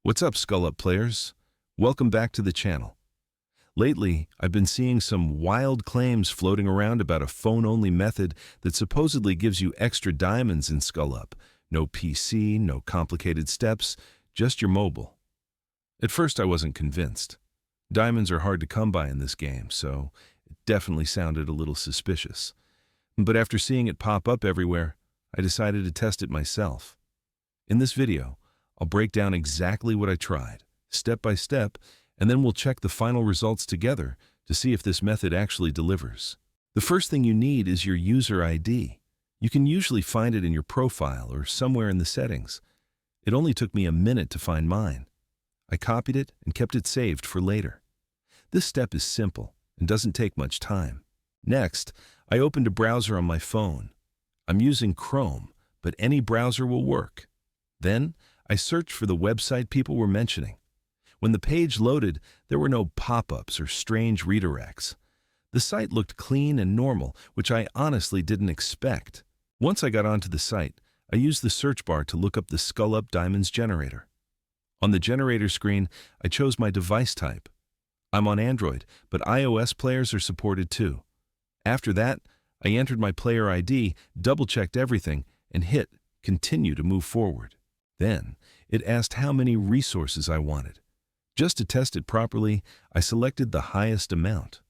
What's up, Skull Up players? Welcome back to the channel. Lately, I've been seeing some wild claims floating around about a phone-only method that supposedly gives you extra diamonds in Skull Up. No PC, no complicated steps, just your mobile. At first, I wasn't convinced. Diamonds are hard to come by in this game, so it definitely sounded a little suspicious. But after seeing it pop up everywhere, I decided to test it myself. In this video, I'll break down exactly what I tried, step by step, and then we'll check the final results together to see if this method actually delivers. The first thing you need is your user ID. You can usually find it in your profile or somewhere in the settings. It only took me a minute to find mine. I copied it and kept it saved for later. This step is simple and doesn't take much time. Next, I opened a browser on my phone. I'm using Chrome, but any browser will work. Then, I searched for the website people were mentioning. When the page loaded, there were no pop-ups or strange redirects. The site looked clean and normal, which I honestly didn't expect. Once I got onto the site, I used the search bar to look up the Skull Up Diamonds generator. On the generator screen, I chose my device type. I'm on Android, but iOS players are supported too. After that, I entered my player ID, double-checked everything, and hit Continue to move forward. Then, it asked how many resources I wanted. Just to test it properly, I selected the highest amount.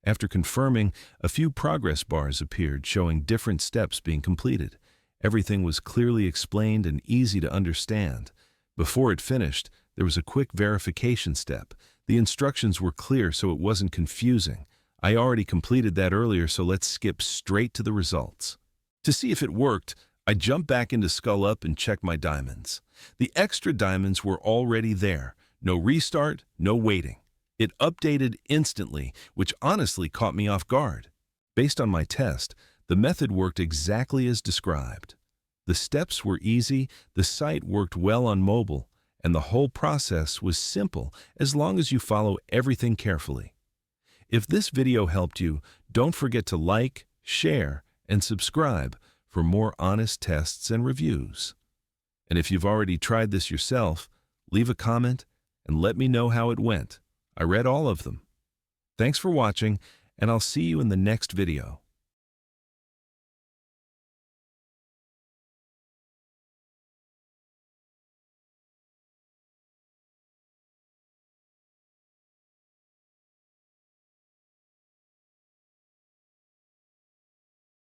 After confirming, a few progress bars appeared showing different steps being completed. Everything was clearly explained and easy to understand. Before it finished, there was a quick verification step. The instructions were clear so it wasn't confusing. I already completed that earlier, so let's skip straight to the results. To see if it worked, I jumped back into Skull Up and checked my diamonds. The extra diamonds were already there. No restart, no waiting. It updated instantly, which honestly caught me off guard. Based on my test, the method worked exactly as described. The steps were easy, the site worked well on mobile, and the whole process was simple as long as you follow everything carefully. If this video helped you, don't forget to like, share, and subscribe for more honest tests and reviews. And if you've already tried this yourself, leave a comment and let me know how it went. I read all of them. Thanks for watching, and I'll see you in the next video.